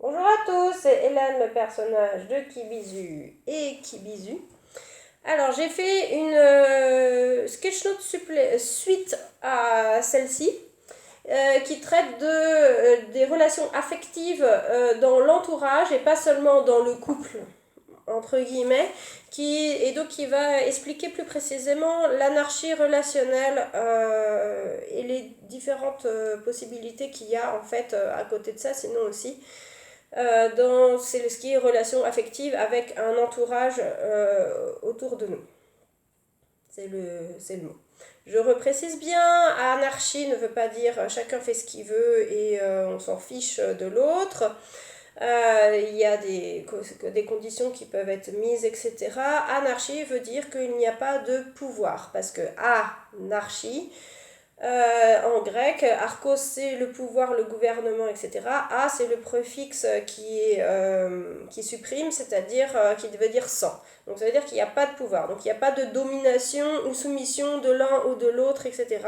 Bonjour à tous, c'est Hélène, le personnage de Kibizu et Kibizu. Alors, j'ai fait une sketchnote suite à celle-ci qui traite des relations affectives dans l'entourage et pas seulement dans le couple, entre guillemets, et donc qui va expliquer plus précisément l'anarchie relationnelle et les différentes possibilités qu'il y a en fait à côté de ça, sinon aussi dans ce qui est relation affective avec un entourage autour de nous. C'est le mot. Je reprécise bien, anarchie ne veut pas dire chacun fait ce qu'il veut et on s'en fiche de l'autre. Il y a des conditions qui peuvent être mises, etc. Anarchie veut dire qu'il n'y a pas de pouvoir, parce que anarchie, en grec, archos c'est le pouvoir, le gouvernement, etc. A c'est le préfixe qui supprime, c'est-à-dire qui veut dire sans. Donc ça veut dire qu'il n'y a pas de pouvoir. Donc il n'y a pas de domination ou soumission de l'un ou de l'autre, etc.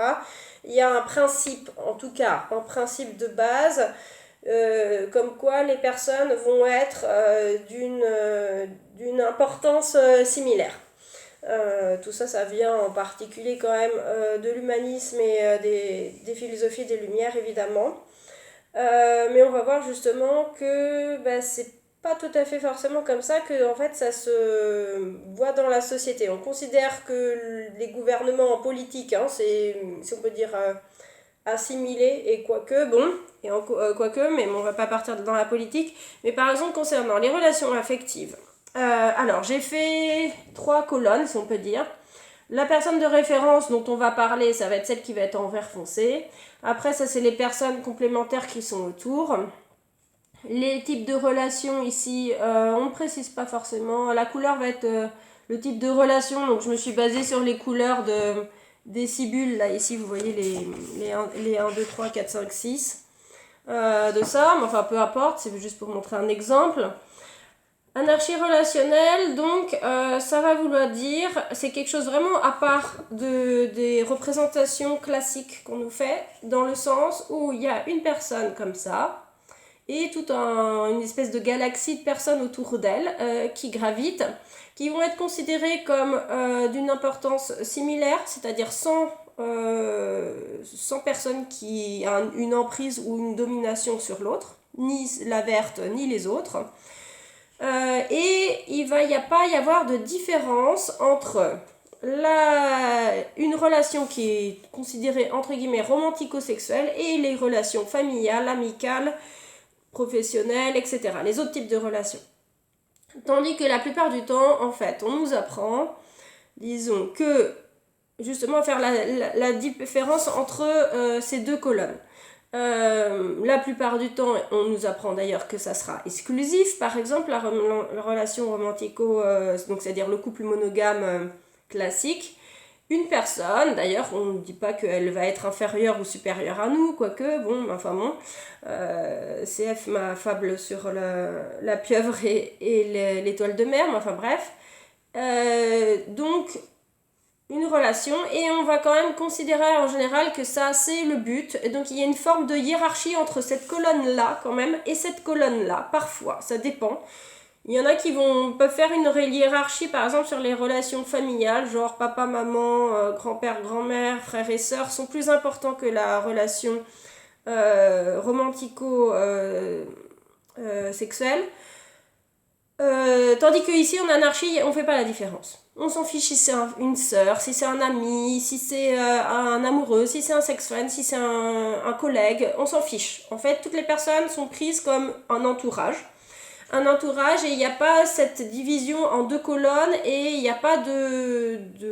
Il y a un principe, en tout cas, un principe de base, comme quoi les personnes vont être d'une importance similaire. Tout ça, ça vient en particulier quand même de l'humanisme et des philosophies des Lumières, évidemment. Mais on va voir justement que c'est pas tout à fait forcément comme ça que en fait ça se voit dans la société. On considère que les gouvernements en politique, hein, c'est si on peut dire assimilé et quoique bon quoique, mais on va pas partir dans la politique. Mais par exemple concernant les relations affectives, alors, j'ai fait 3 colonnes, si on peut dire. La personne de référence dont on va parler, ça va être celle qui va être en vert foncé. Après, ça, c'est les personnes complémentaires qui sont autour. Les types de relations ici, on ne précise pas forcément. La couleur va être le type de relation. Donc, je me suis basée sur les couleurs des cibules. Là, ici, vous voyez les 1, 2, 3, 4, 5, 6 de ça. Mais enfin, peu importe, c'est juste pour montrer un exemple. Anarchie relationnelle, donc ça va vouloir dire, c'est quelque chose vraiment à part des représentations classiques qu'on nous fait, dans le sens où il y a une personne comme ça, et une espèce de galaxie de personnes autour d'elle qui gravitent, qui vont être considérées comme d'une importance similaire, c'est-à-dire sans personne qui a une emprise ou une domination sur l'autre, ni la verte ni les autres. Et il va pas y avoir de différence entre une relation qui est considérée entre guillemets romantico-sexuelle et les relations familiales, amicales, professionnelles, etc. Les autres types de relations. Tandis que la plupart du temps, en fait, on nous apprend, disons, que justement à faire la différence entre ces 2 colonnes. La plupart du temps, on nous apprend d'ailleurs que ça sera exclusif. Par exemple, la relation romantico, donc c'est-à-dire le couple monogame classique. Une personne, d'ailleurs, on ne dit pas qu'elle va être inférieure ou supérieure à nous, quoique, bon, enfin bon, CF ma fable sur la pieuvre et l'étoile de mer, mais enfin bref. Donc, une relation, et on va quand même considérer en général que ça c'est le but, et donc il y a une forme de hiérarchie entre cette colonne là quand même et cette colonne là, parfois, ça dépend. Il y en a qui peuvent faire une hiérarchie par exemple sur les relations familiales, genre papa, maman, grand-père, grand-mère, frères et sœurs sont plus importants que la relation romantico-sexuelle. Tandis qu'ici en anarchie, on fait pas la différence. On s'en fiche si c'est une sœur, si c'est un ami, si c'est un amoureux, si c'est un sex friend, si c'est un collègue, on s'en fiche. En fait, toutes les personnes sont prises comme un entourage. Un entourage, et il n'y a pas cette division en 2 colonnes, et il n'y a pas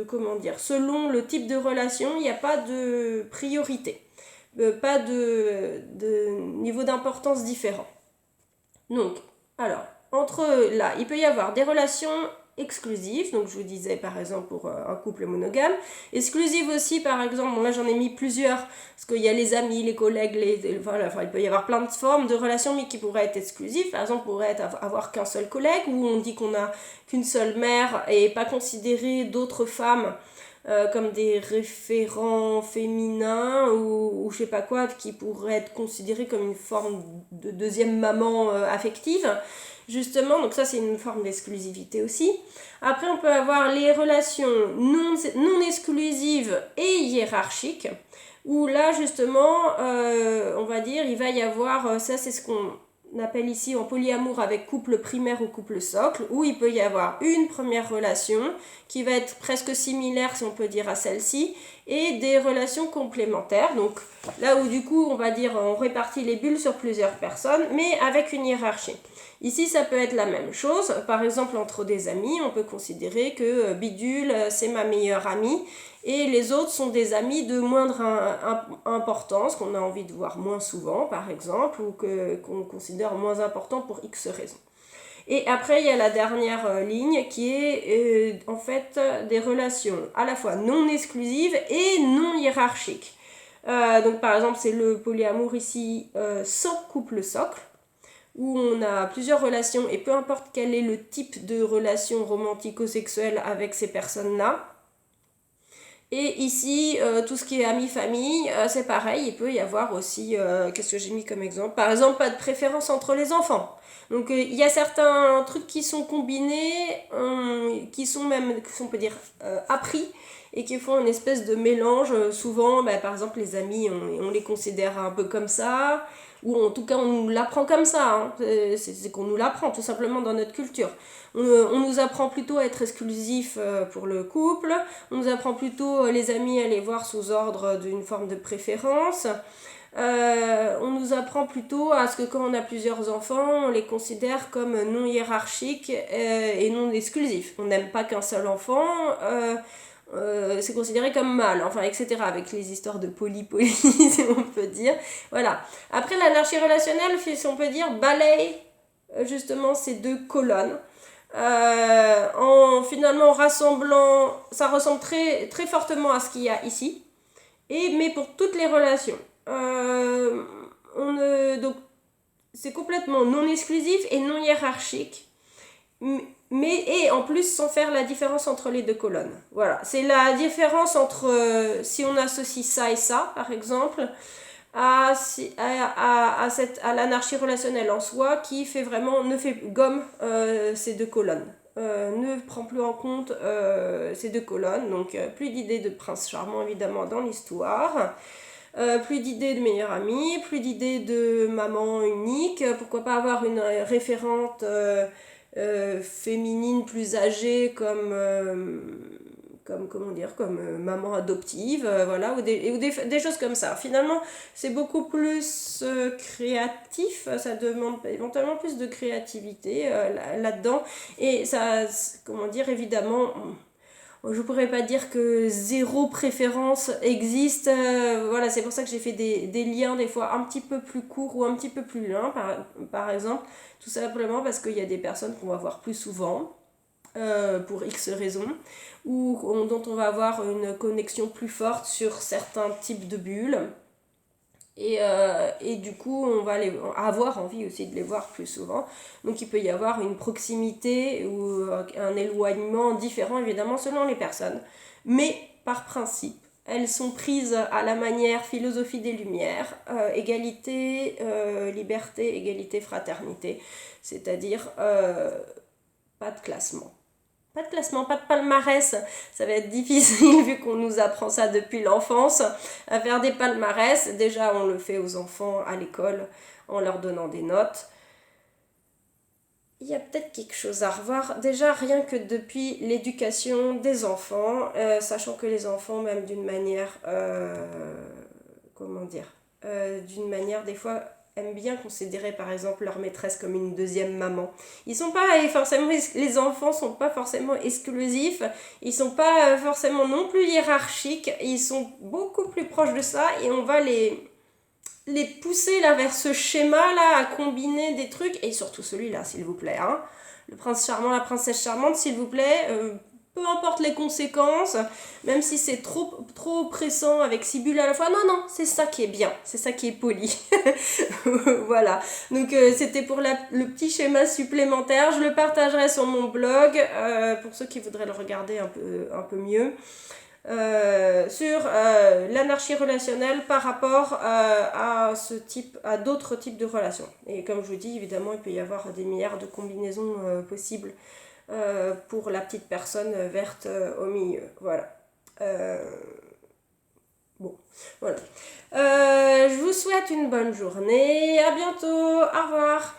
comment dire, selon le type de relation, il n'y a pas de priorité. Pas de niveau d'importance différent. Donc, alors, entre là, il peut y avoir des relations exclusives, donc je vous disais par exemple pour un couple monogame, exclusives aussi par exemple, bon là j'en ai mis plusieurs, parce qu'il y a les amis, les collègues, voilà, enfin, il peut y avoir plein de formes de relations mais qui pourraient être exclusives, par exemple pourrait être avoir qu'un seul collègue, où on dit qu'on a qu'une seule mère et pas considérer d'autres femmes comme des référents féminins ou je sais pas quoi, qui pourraient être considérés comme une forme de deuxième maman affective, justement. Donc ça, c'est une forme d'exclusivité aussi. Après, on peut avoir les relations non exclusives et hiérarchiques, où là, justement, on va dire, il va y avoir, ça c'est ce qu'on appelle ici en polyamour avec couple primaire ou couple socle, où il peut y avoir une première relation qui va être presque similaire, si on peut dire, à celle-ci, et des relations complémentaires. Donc là où du coup, on va dire, on répartit les bulles sur plusieurs personnes, mais avec une hiérarchie. Ici, ça peut être la même chose. Par exemple, entre des amis, on peut considérer que Bidule, c'est ma meilleure amie, et les autres sont des amis de moindre importance, qu'on a envie de voir moins souvent, par exemple, ou qu'on considère moins important pour X raisons. Et après, il y a la dernière ligne qui est en fait des relations à la fois non exclusives et non hiérarchiques. Donc par exemple, c'est le polyamour ici sans couple socle, où on a plusieurs relations et peu importe quel est le type de relation romantico-sexuelle avec ces personnes-là. Et ici, tout ce qui est amis-famille, c'est pareil, il peut y avoir aussi, qu'est-ce que j'ai mis comme exemple? Par exemple, pas de préférence entre les enfants. Donc il y a certains trucs qui sont combinés, qui sont même, on peut dire, appris, et qui font une espèce de mélange. Souvent, par exemple, les amis, on les considère un peu comme ça, ou en tout cas on nous l'apprend comme ça, hein. C'est qu'on nous l'apprend tout simplement dans notre culture. On nous apprend plutôt à être exclusif pour le couple, on nous apprend plutôt les amis à les voir sous ordre d'une forme de préférence. On nous apprend plutôt à ce que quand on a plusieurs enfants, on les considère comme non hiérarchiques et non exclusifs. On n'aime pas qu'un seul enfant, c'est considéré comme mal, enfin, etc. Avec les histoires de polypolie, si on peut dire. Voilà. Après, l'anarchie relationnelle, si on peut dire, balaye justement ces deux colonnes. En finalement rassemblant, ça ressemble très, très fortement à ce qu'il y a ici, mais pour toutes les relations. Donc, c'est complètement non exclusif et non hiérarchique, et en plus sans faire la différence entre les deux colonnes. Voilà, c'est la différence entre si on associe ça et ça, par exemple, à l'anarchie relationnelle en soi, qui fait vraiment, gomme ces deux colonnes. Ne prend plus en compte ces deux colonnes, donc plus d'idées de prince charmant évidemment dans l'histoire, plus d'idées de meilleure amie, plus d'idées de maman unique, pourquoi pas avoir une référente féminine plus âgée comme maman adoptive, voilà, ou des choses comme ça. Finalement, c'est beaucoup plus créatif, ça demande éventuellement plus de créativité là-dedans, et ça, comment dire, évidemment, je pourrais pas dire que zéro préférence existe, voilà, c'est pour ça que j'ai fait des liens des fois un petit peu plus courts ou un petit peu plus longs, par exemple, tout simplement parce qu'il y a des personnes qu'on va voir plus souvent, pour X raisons, ou dont on va avoir une connexion plus forte sur certains types de bulles. Et du coup, on va avoir envie aussi de les voir plus souvent. Donc il peut y avoir une proximité ou un éloignement différent, évidemment, selon les personnes. Mais par principe, elles sont prises à la manière philosophie des Lumières, égalité, liberté, égalité, fraternité. C'est-à-dire pas de classement. Pas de classement, pas de palmarès, ça va être difficile vu qu'on nous apprend ça depuis l'enfance, à faire des palmarès. Déjà on le fait aux enfants à l'école en leur donnant des notes. Il y a peut-être quelque chose à revoir, déjà rien que depuis l'éducation des enfants, sachant que les enfants même d'une manière, d'une manière des fois aiment bien considérer par exemple leur maîtresse comme une deuxième maman. Ils sont pas forcément, les enfants sont pas forcément exclusifs, ils sont pas forcément non plus hiérarchiques, ils sont beaucoup plus proches de ça, et on va les pousser là vers ce schéma là à combiner des trucs, et surtout celui-là s'il vous plaît, hein. Le prince charmant, la princesse charmante, s'il vous plaît, peu importe les conséquences, même si c'est trop pressant avec 6 bulles à la fois, non, c'est ça qui est bien, c'est ça qui est poli. Voilà, donc c'était pour le petit schéma supplémentaire, je le partagerai sur mon blog, pour ceux qui voudraient le regarder un peu mieux. sur l'anarchie relationnelle par rapport à d'autres types de relations. Et comme je vous dis, évidemment, il peut y avoir des milliards de combinaisons possibles pour la petite personne verte au milieu. Voilà. Bon, voilà. Je vous souhaite une bonne journée. À bientôt. Au revoir.